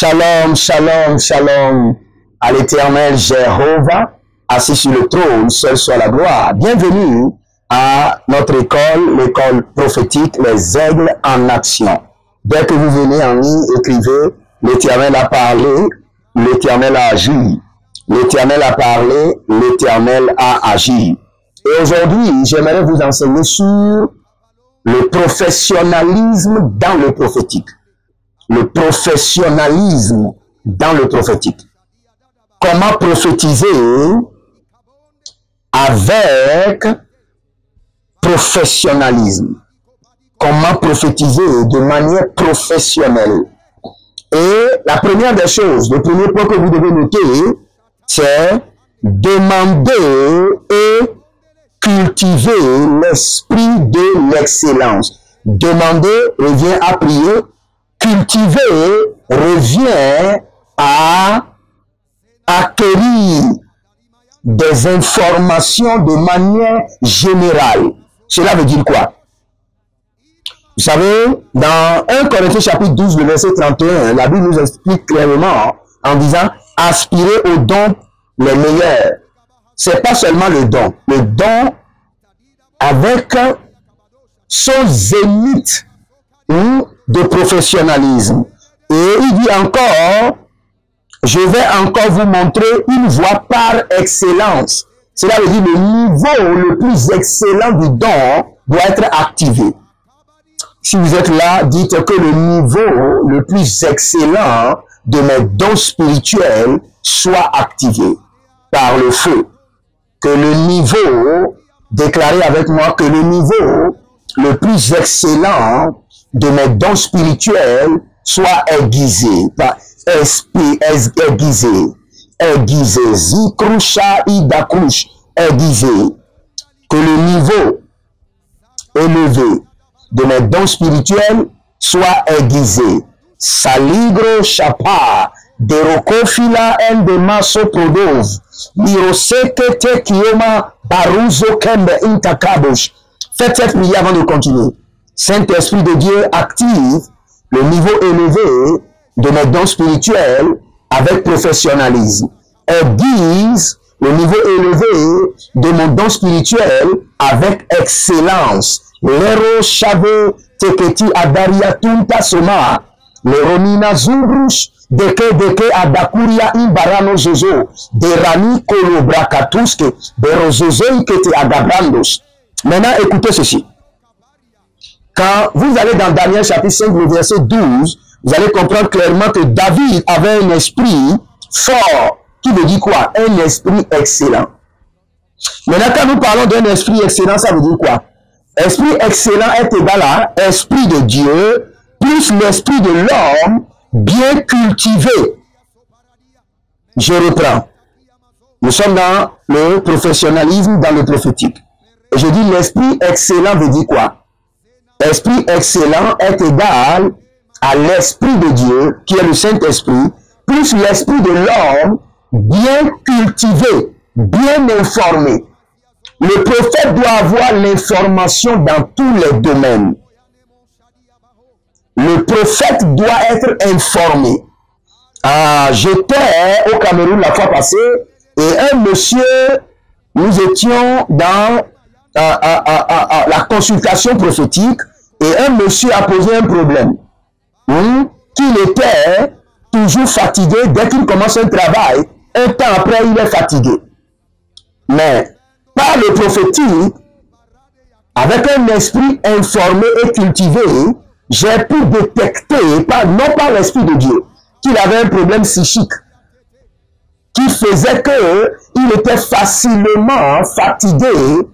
Shalom, shalom, shalom à l'Éternel Jéhovah, assis sur le trône, seul soit la gloire. Bienvenue à notre école, l'école prophétique, les aigles en action. Dès que vous venez en ligne, écrivez, l'Éternel a parlé, l'Éternel a agi. L'Éternel a parlé, l'Éternel a agi. Et aujourd'hui, j'aimerais vous enseigner sur le professionnalisme dans le prophétique. Le professionnalisme dans le prophétique. Comment prophétiser avec professionnalisme. Comment prophétiser de manière professionnelle. Et la première des choses, le premier point que vous devez noter, c'est demander et cultiver l'esprit de l'excellence. Demander revient à prier. Cultiver revient à acquérir des informations de manière générale. Cela veut dire quoi? Vous savez, dans 1 Corinthiens chapitre 12, le verset 31, la Bible nous explique clairement en disant « aspirer aux dons les meilleurs ». C'est pas seulement le don avec son zénith de professionnalisme. Et il dit encore, je vais encore vous montrer une voie par excellence. Cela veut dire le niveau le plus excellent du don doit être activé. Si vous êtes là, dites que le niveau le plus excellent de mes dons spirituels soit activé par le feu. Que le niveau, déclarez avec moi que le niveau le plus excellent de mes dons spirituels soit aiguisé, par esprit aiguisé, zikrusha idakrush, aiguisé. Que le niveau élevé de mes dons spirituels soit aiguisé. Saligro chapa, derokofila en de maso prodov, miroseke te kioma baruzo kembe intakabosh. Faites cette prière avant de continuer. Saint-Esprit de Dieu active le niveau élevé de mes dons spirituels avec professionnalisme. Aiguise le niveau élevé de mon don spirituel avec excellence. Lero chave teketi adaria tunta soma. Leromina zubrush deke adakuria imbarano zozo. Derani kolobrakatuske. Berozozo ikete agabrandos. Maintenant, écoutez ceci. Quand vous allez dans Daniel chapitre 5, le verset 12, vous allez comprendre clairement que David avait un esprit fort, qui veut dire quoi? Un esprit excellent. Maintenant, quand nous parlons d'un esprit excellent, ça veut dire quoi? Esprit excellent est égal à esprit de Dieu, plus l'esprit de l'homme bien cultivé. Je reprends. Nous sommes dans le professionnalisme, dans le prophétique. Et je dis l'esprit excellent veut dire quoi? Esprit excellent est égal à l'Esprit de Dieu, qui est le Saint-Esprit, plus l'Esprit de l'homme bien cultivé, bien informé. Le prophète doit avoir l'information dans tous les domaines. Le prophète doit être informé. J'étais au Cameroun la fois passée, et un monsieur, nous étions dans la consultation prophétique, et un monsieur a posé un problème. Qu'il était toujours fatigué dès qu'il commence un travail. Un temps après, il est fatigué. Mais par le prophétique, avec un esprit informé et cultivé, j'ai pu détecter, non par l'Esprit de Dieu, qu'il avait un problème psychique qui faisait qu'il était facilement fatigué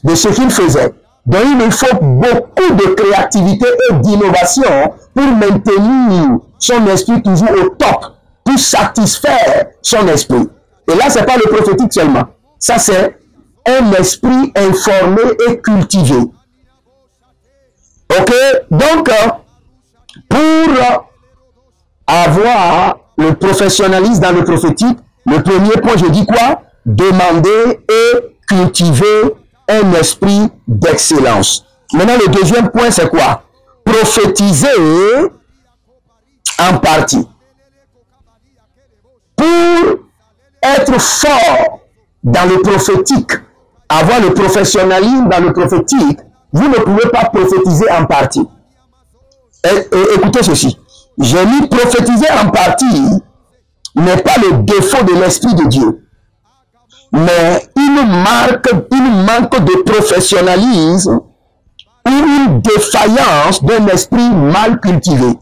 de ce qu'il faisait. Donc il faut beaucoup de créativité et d'innovation pour maintenir son esprit toujours au top, pour satisfaire son esprit. Et là, c'est pas le prophétique seulement. Ça, c'est un esprit informé et cultivé. Ok? Donc, pour avoir le professionnalisme dans le prophétique, le premier point, je dis quoi? Demander et cultiver un esprit d'excellence. Maintenant, le deuxième point, c'est quoi? Prophétiser en partie. être fort dans le prophétique, avoir le professionnalisme dans le prophétique, vous ne pouvez pas prophétiser en partie. Et écoutez ceci. J'ai mis prophétiser en partie n'est pas le défaut de l'Esprit de Dieu, mais une manque de professionnalisme ou une défaillance d'un esprit mal cultivé.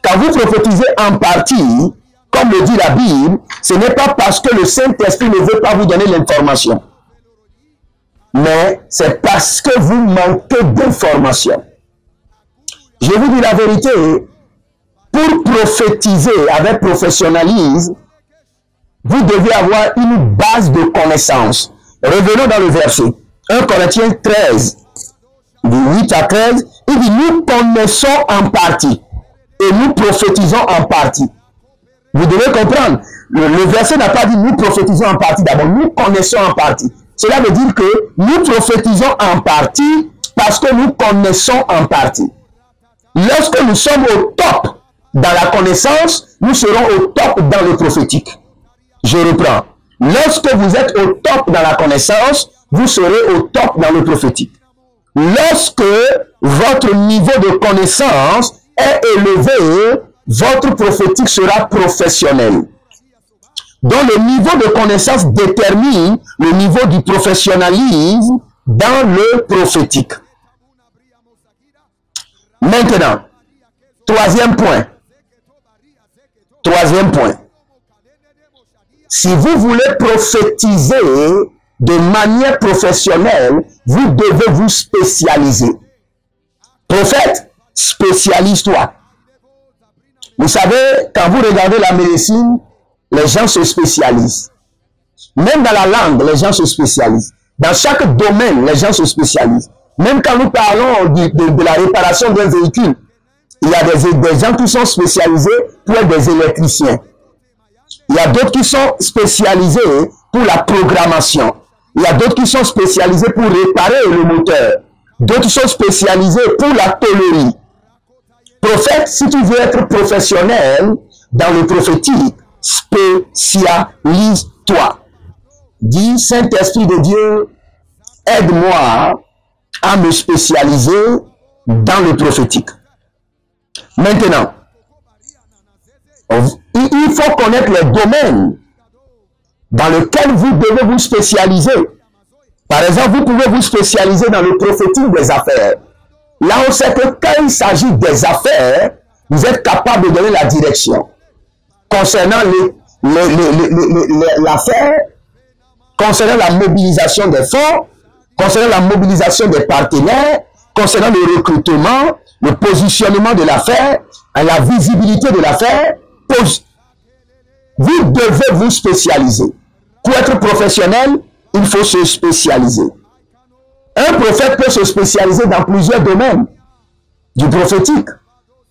Quand vous prophétisez en partie, comme le dit la Bible, ce n'est pas parce que le Saint-Esprit ne veut pas vous donner l'information, mais c'est parce que vous manquez d'information. Je vous dis la vérité, pour prophétiser avec professionnalisme, vous devez avoir une base de connaissances. Revenons dans le verset 1 Corinthiens 13, du 8 à 13, il dit, nous connaissons en partie et nous prophétisons en partie. Vous devez comprendre, le verset n'a pas dit nous prophétisons en partie d'abord, nous connaissons en partie. Cela veut dire que nous prophétisons en partie parce que nous connaissons en partie. Lorsque nous sommes au top dans la connaissance, nous serons au top dans le prophétique. Je reprends. Lorsque vous êtes au top dans la connaissance, vous serez au top dans le prophétique. Lorsque votre niveau de connaissance est élevé, votre prophétique sera professionnel. Donc le niveau de connaissance détermine le niveau du professionnalisme dans le prophétique. Maintenant, troisième point. Troisième point. Si vous voulez prophétiser de manière professionnelle, vous devez vous spécialiser. Prophète, spécialise-toi. Vous savez, quand vous regardez la médecine, les gens se spécialisent. Même dans la langue, les gens se spécialisent. Dans chaque domaine, les gens se spécialisent. Même quand nous parlons de la réparation d'un véhicule, il y a des gens qui sont spécialisés pour être des électriciens. Il y a d'autres qui sont spécialisés pour la programmation. Il y a d'autres qui sont spécialisés pour réparer le moteur. D'autres sont spécialisés pour la tôlerie. Prophète, si tu veux être professionnel dans le prophétique, spécialise-toi. Dis, Saint-Esprit de Dieu, aide-moi à me spécialiser dans le prophétique. Maintenant, il faut connaître les domaines dans lesquels vous devez vous spécialiser. Par exemple, vous pouvez vous spécialiser dans le prophétique des affaires. Là, on sait que quand il s'agit des affaires, vous êtes capable de donner la direction. Concernant l'affaire, concernant la mobilisation des fonds, concernant la mobilisation des partenaires, concernant le recrutement, le positionnement de l'affaire, la visibilité de l'affaire, vous devez vous spécialiser. Pour être professionnel, il faut se spécialiser. Un prophète peut se spécialiser dans plusieurs domaines du prophétique,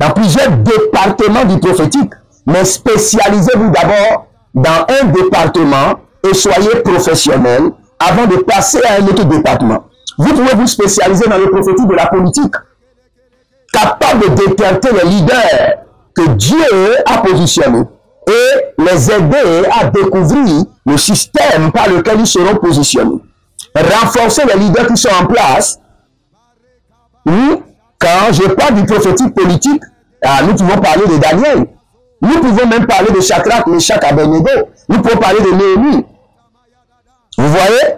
dans plusieurs départements du prophétique, mais spécialisez-vous d'abord dans un département et soyez professionnel avant de passer à un autre département. Vous pouvez vous spécialiser dans le prophétique de la politique, capable de détecter les leaders que Dieu a positionnés et les aider à découvrir le système par lequel ils seront positionnés. Renforcer les leaders qui sont en place. Quand je parle du prophétique politique, nous pouvons parler de Daniel. Nous pouvons même parler de Shadrach, Meshach, Abednego. Nous pouvons parler de Néhémie. Vous voyez?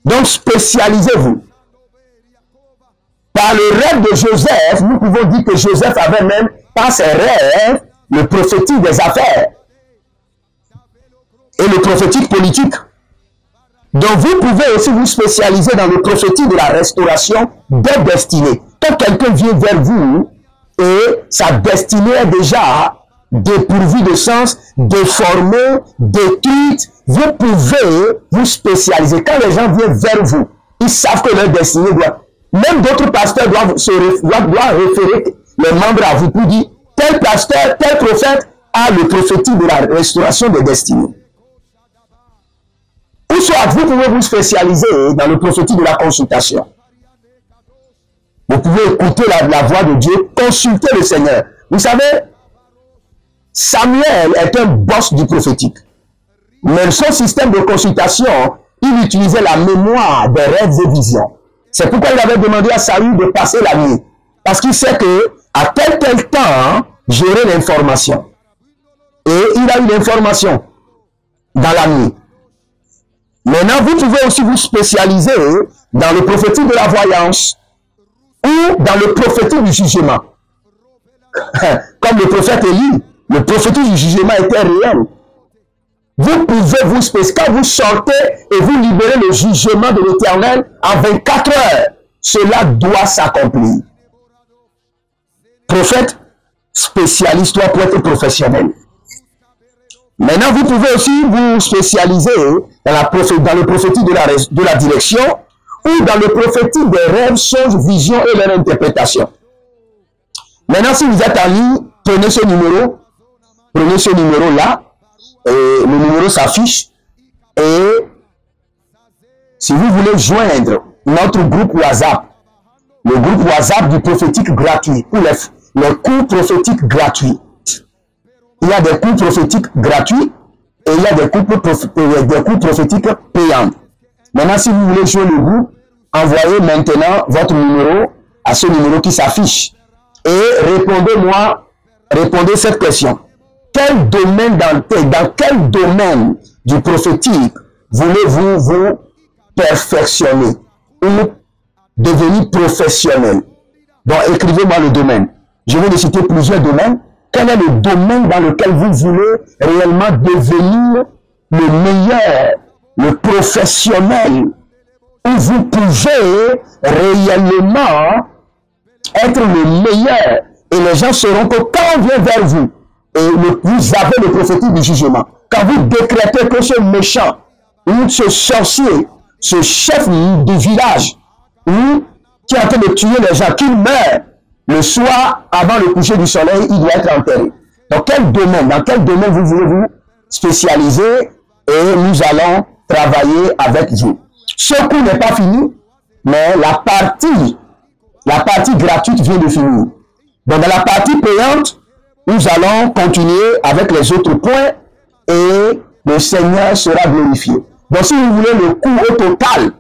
Donc, spécialisez-vous. Par le rêve de Joseph, nous pouvons dire que Joseph avait même, par ses rêves, le prophétique des affaires et le prophétique politique. Donc, vous pouvez aussi vous spécialiser dans le prophétique de la restauration des destinées. Quand quelqu'un vient vers vous et sa destinée est déjà dépourvue de sens, déformée, détruite, vous pouvez vous spécialiser. Quand les gens viennent vers vous, ils savent que leur destinée doit... Même d'autres pasteurs doivent référer les membres à vous pour dire tel pasteur, tel prophète a le prophétique de la restauration des destinées. Ou soit vous pouvez vous spécialiser dans le prophétique de la consultation. Vous pouvez écouter la voix de Dieu, consulter le Seigneur. Vous savez, Samuel est un boss du prophétique. Mais son système de consultation, il utilisait la mémoire des rêves et visions. C'est pourquoi il avait demandé à Saül de passer la nuit. Parce qu'il sait que à tel temps, j'aurai l'information. Et il a eu l'information dans la nuit. Maintenant, vous pouvez aussi vous spécialiser dans le prophétique de la voyance ou dans le prophétique du jugement. Comme le prophète Élie, le prophétique du jugement était réel. Vous pouvez vous spécialiser. Quand vous sortez et vous libérez le jugement de l'Éternel en 24 heures, cela doit s'accomplir. Prophète, spécialise-toi pour être professionnel. Maintenant, vous pouvez aussi vous spécialiser dans le prophétique de la direction ou dans le prophétique des rêves, songes, visions et leur interprétation. Maintenant, si vous êtes en ligne, prenez ce numéro-là, et le numéro s'affiche, et si vous voulez joindre notre groupe WhatsApp, le groupe WhatsApp du prophétique gratuit, ou les cours prophétiques gratuits. Il y a des cours prophétiques gratuits et il y a des cours prophétiques payants. Maintenant, si vous voulez jouer le groupe, envoyez maintenant votre numéro à ce numéro qui s'affiche et répondez cette question. Quel domaine dans quel domaine du prophétique voulez-vous vous perfectionner ou devenir professionnel? Donc, écrivez-moi le domaine. Je vais vous citer plusieurs domaines. Quel est le domaine dans lequel vous voulez réellement devenir le meilleur, le professionnel, où vous pouvez réellement être le meilleur et les gens sauront que quand on vient vers vous, et vous avez le prophétique du jugement, quand vous décrétez que ce méchant, ou ce sorcier, ce chef du village, qui est en train de tuer les gens, qu'il meurt, le soir, avant le coucher du soleil, il doit être enterré. Dans quel domaine vous voulez vous spécialiser et nous allons travailler avec vous. Ce cours n'est pas fini, mais la partie gratuite vient de finir. Donc, dans la partie payante, nous allons continuer avec les autres points et le Seigneur sera glorifié. Donc, si vous voulez le cours au total,